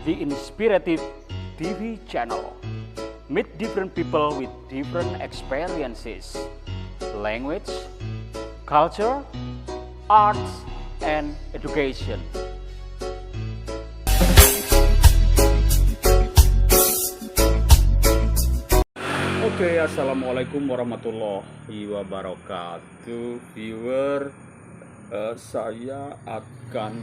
the Inspirative TV channel. Meet different people with different experiences, language, culture, arts, and education. Oke, assalamualaikum warahmatullahi wabarakatuh, viewer. Saya akan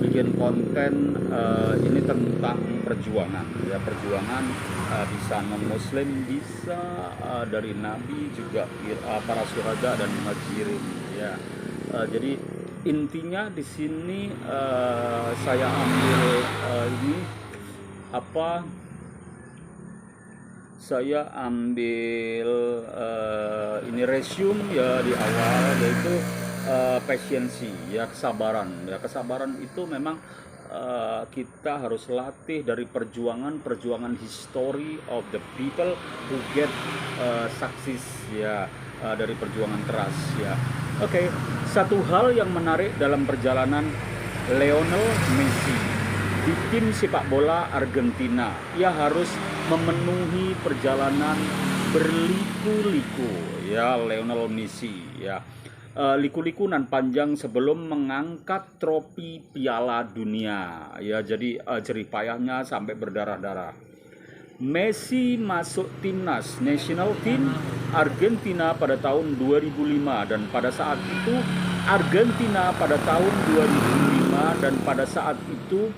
bikin konten ini tentang perjuangan. Ya, perjuangan bisa non-muslim, bisa dari nabi, juga para syuhada dan muhajirin. Ya, jadi intinya di sini saya ambil saya ambil ini resume ya di awal, yaitu patience, ya, kesabaran. Ya, kesabaran itu memang kita harus latih dari perjuangan history of the people who get success, ya, dari perjuangan keras, ya. Oke, satu hal yang menarik dalam perjalanan Lionel Messi di tim sepak bola Argentina, ia harus memenuhi perjalanan berliku-liku, ya, Lionel Messi, ya. Liku-liku nan panjang sebelum mengangkat trofi Piala Dunia, ya. Jadi jerih payahnya sampai berdarah-darah. Messi masuk timnas national team Argentina pada tahun 2005, dan pada saat itu Argentina pada tahun 2005 dan pada saat itu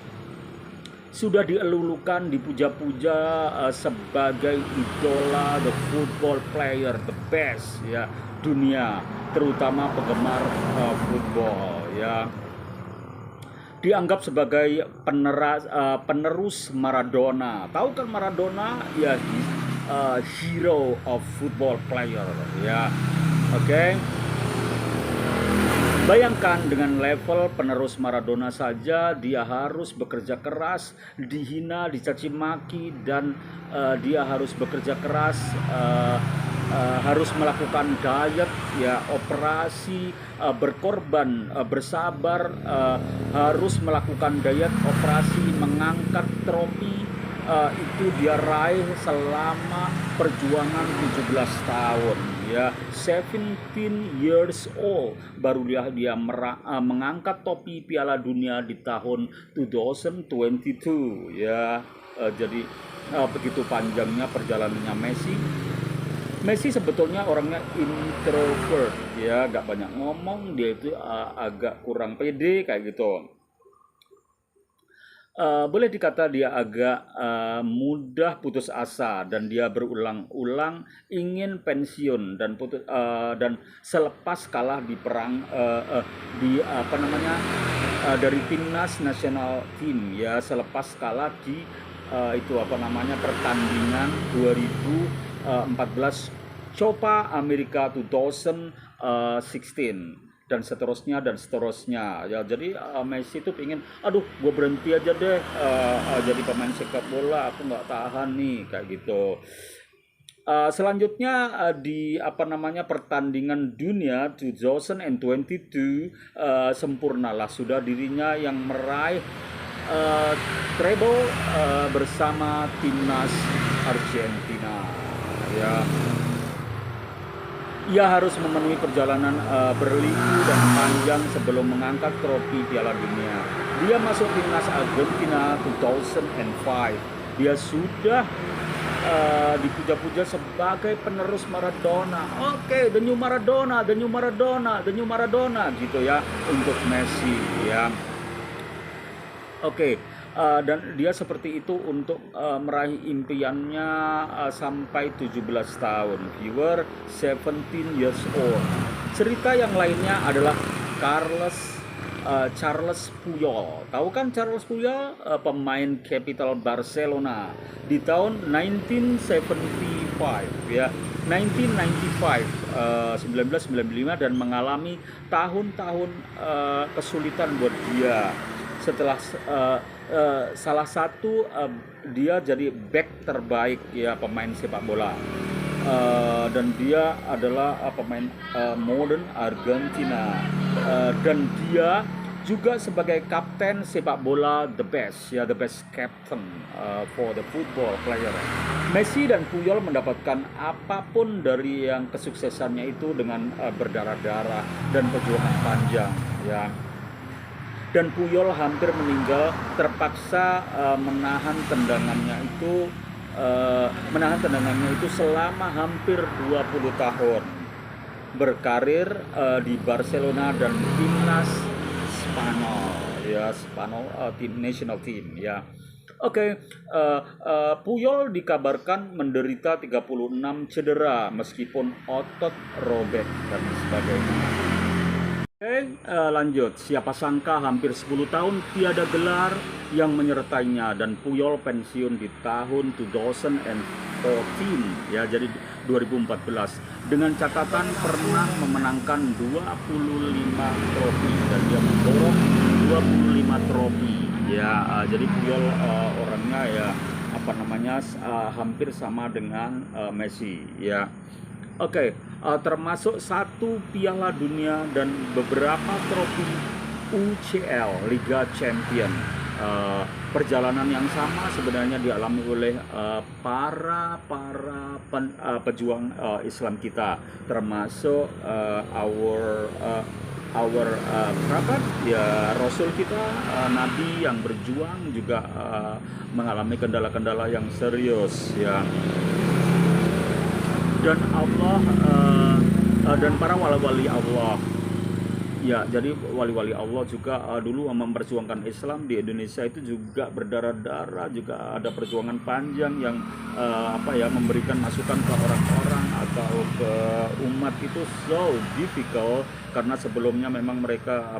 sudah dielulukan, dipuja-puja sebagai idola, the football player, the best, ya, dunia, terutama penggemar football, ya. Dianggap sebagai penerus Maradona. Tahu kan Maradona? Ya, hero of football player, ya. Oke. Bayangkan dengan level penerus Maradona saja dia harus bekerja keras, dihina, dicaci maki, dan dia harus bekerja keras, harus melakukan diet, ya, operasi, berkorban, bersabar, harus melakukan diet, operasi, mengangkat trofi, itu dia raih selama perjuangan 17 tahun, ya. 17 years old baru dia mengangkat topi Piala Dunia di tahun 2022, ya. Jadi begitu panjangnya perjalanannya Messi sebetulnya orangnya introvert, ya, gak banyak ngomong, dia itu agak kurang pede kayak gitu. Boleh dikata dia agak mudah putus asa, dan dia berulang-ulang ingin pensiun dan selepas kalah di perang dari timnas nasional team, ya, selepas kalah di pertandingan 2014 Copa America 2016 dan seterusnya, ya. Jadi Messi itu pingin, gue berhenti aja deh jadi pemain sepak bola, aku nggak tahan nih, kayak gitu. Selanjutnya di pertandingan dunia 2022 sempurnalah, sudah dirinya yang meraih treble bersama timnas Argentina, ya. Ia harus memenuhi perjalanan berliku dan panjang sebelum mengangkat trofi Piala Dunia. Dia masuk timnas Argentina 2005. Dia sudah dipuja-puja sebagai penerus Maradona. Oke, the new Maradona gitu, ya, untuk Messi, ya. Oke. Dan dia seperti itu untuk meraih impiannya sampai 17 tahun. Viewer, 17 years old. Cerita yang lainnya adalah Charles Puyol. Tahu kan Charles Puyol? Pemain Capital Barcelona di tahun 1975, ya. 1995 dan mengalami tahun-tahun kesulitan buat dia. Setelah salah satu dia jadi back terbaik, ya, pemain sepak bola. dan dia adalah pemain modern Argentina. Dan dia juga sebagai kapten sepak bola the best captain for the football player. Messi dan Puyol mendapatkan apapun dari yang kesuksesannya itu dengan berdarah-darah dan perjuangan panjang, ya. Dan Puyol hampir meninggal terpaksa menahan tendangannya itu selama hampir 20 tahun berkarir di Barcelona dan timnas Spanyol, ya, tim national team, ya. Oke, Puyol dikabarkan menderita 36 cedera meskipun otot robek dan sebagainya. Oke, lanjut. Siapa sangka hampir 10 tahun tiada gelar yang menyertainya, dan Puyol pensiun di tahun 2014, ya, jadi 2014, dengan catatan pernah memenangkan 25 trofi dan dia memborong 25 trofi, ya. Jadi Puyol orangnya, ya, hampir sama dengan Messi, ya. Oke, termasuk 1 Piala Dunia dan beberapa trofi UCL, Liga Champion. Perjalanan yang sama sebenarnya dialami oleh para pejuang Islam kita, termasuk our prophet, ya, Rasul kita, Nabi yang berjuang juga mengalami kendala-kendala yang serius, ya. Dan Allah dan para wali-wali Allah, ya, jadi wali-wali Allah juga dulu memperjuangkan Islam di Indonesia itu juga berdarah-darah, juga ada perjuangan panjang yang memberikan masukan ke orang-orang atau ke umat itu so difficult, karena sebelumnya memang mereka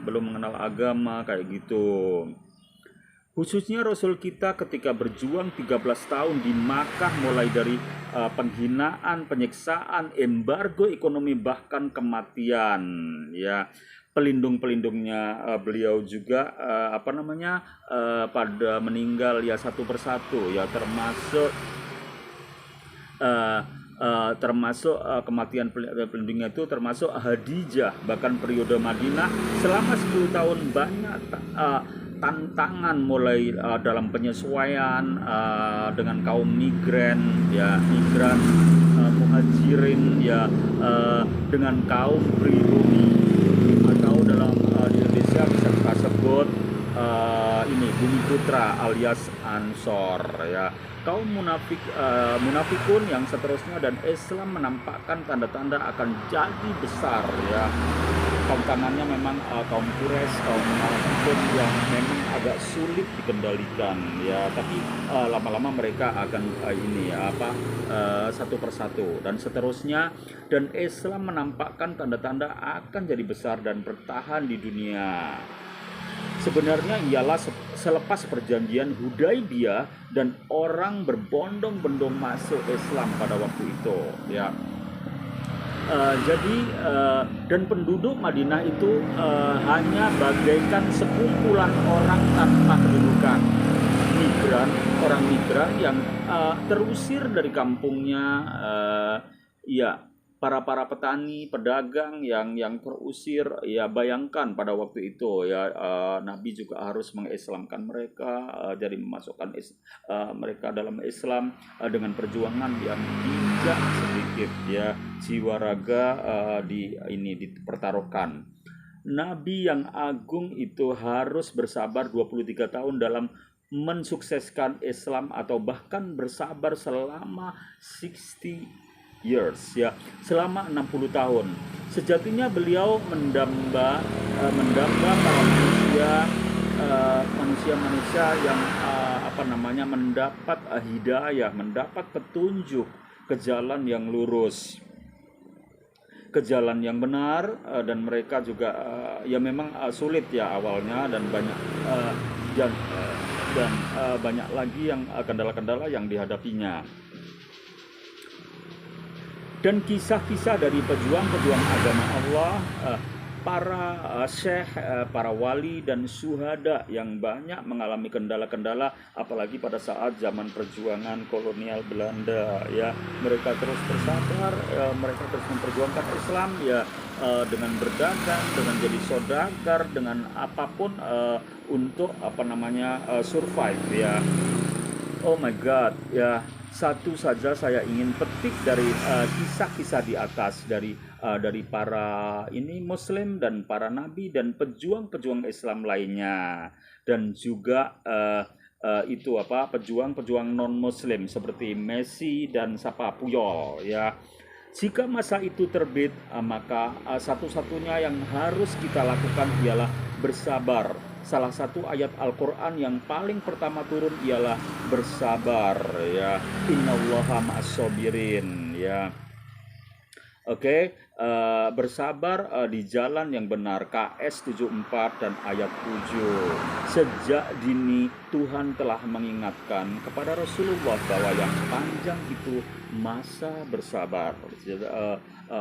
belum mengenal agama kayak gitu. Khususnya Rasul kita ketika berjuang 13 tahun di Makkah, mulai dari penghinaan, penyiksaan, embargo ekonomi, bahkan kematian, ya. Pelindung-pelindungnya beliau juga pada meninggal, ya, satu persatu, ya, termasuk kematian pelindungnya itu termasuk Khadijah. Bahkan periode Madinah selama 10 tahun banyak tantangan, mulai dalam penyesuaian dengan kaum migran muhajirin, ya, dengan kaum pribumi, atau dalam di Indonesia bisa kita sebut Bumi Putra alias Ansor, ya. Kaum munafikun yang seterusnya, dan Islam menampakkan tanda-tanda akan jadi besar, ya. Tantangannya memang kaum Quraisy, kaum munafikun yang memang agak sulit dikendalikan, ya, tapi lama-lama mereka akan satu persatu dan seterusnya, dan Islam menampakkan tanda-tanda akan jadi besar dan bertahan di dunia. Sebenarnya ialah selepas perjanjian Hudaibiyah dan orang berbondong-bondong masuk Islam pada waktu itu, ya. Dan penduduk Madinah itu hanya bagaikan sekumpulan orang tanpa kedudukan, orang migran yang terusir dari kampungnya, ya. Para petani, pedagang yang terusir, ya. Bayangkan pada waktu itu, ya, Nabi juga harus mengislamkan mereka, jadi memasukkan mereka dalam Islam dengan perjuangan yang tidak sedikit, ya. Jiwa raga dipertaruhkan. Nabi yang agung itu harus bersabar 23 tahun dalam mensukseskan Islam, atau bahkan bersabar selama 60 years, ya, selama 60 tahun. Sejatinya beliau mendamba para manusia yang mendapat hidayah, mendapat petunjuk ke jalan yang lurus, ke jalan yang benar, dan mereka juga ya memang sulit, ya, awalnya, dan banyak lagi yang kendala-kendala yang dihadapinya. Dan kisah-kisah dari pejuang-pejuang agama Allah para syekh, para wali dan syuhada yang banyak mengalami kendala-kendala, apalagi pada saat zaman perjuangan kolonial Belanda ya. Mereka terus bersabar, mereka terus memperjuangkan Islam ya, dengan berdagang, dengan jadi saudagar, dengan apapun, untuk apa namanya, survive ya. Oh my God, ya satu saja saya ingin petik dari kisah-kisah di atas, dari para ini Muslim dan para nabi dan pejuang-pejuang Islam lainnya, dan juga itu apa, pejuang-pejuang non Muslim seperti Messi dan siapa Puyol ya. Jika masa itu terbit, maka satu-satunya yang harus kita lakukan ialah bersabar. Salah satu ayat Al-Quran yang paling pertama turun ialah bersabar ya. Innallaha ma'as-sabirin ya. Oke, bersabar di jalan yang benar. KS 74 dan ayat 7. Sejak dini Tuhan telah mengingatkan kepada Rasulullah bahwa yang panjang itu masa bersabar.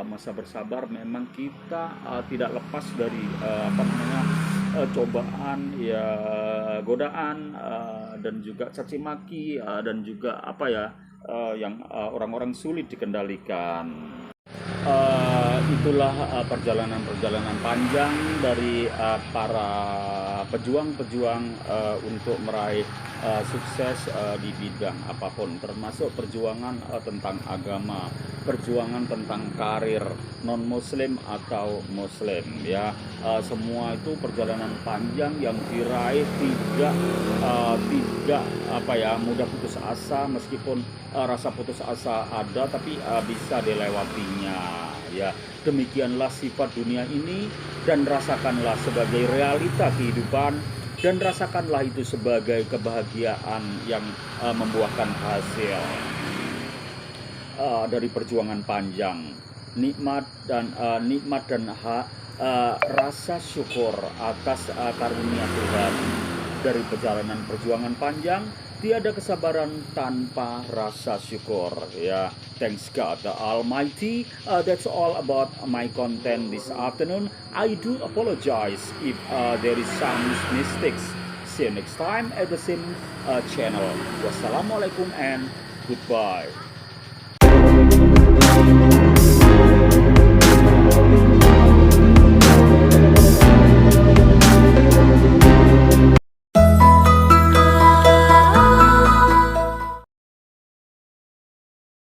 Masa bersabar memang kita tidak lepas dari apa namanya, cobaan ya, godaan, dan juga caci maki, dan juga apa ya, yang orang-orang sulit dikendalikan. Itulah perjalanan-perjalanan panjang dari para pejuang-pejuang untuk meraih sukses di bidang apapun, termasuk perjuangan tentang agama, perjuangan tentang karir non Muslim atau Muslim ya. Semua itu perjalanan panjang yang diraih tidak apa ya, mudah putus asa, meskipun rasa putus asa ada, tapi bisa dilewatinya ya. Demikianlah sifat dunia ini, dan rasakanlah sebagai realita kehidupan, dan rasakanlah itu sebagai kebahagiaan yang membuahkan hasil dari perjuangan panjang. Nikmat dan rasa syukur atas karunia Tuhan. Dari perjalanan perjuangan panjang, tiada kesabaran tanpa rasa syukur ya. Thanks God the Almighty. That's all about my content this afternoon. I do apologize if there is some mistakes. See you next time at the same channel. Wassalamualaikum and goodbye.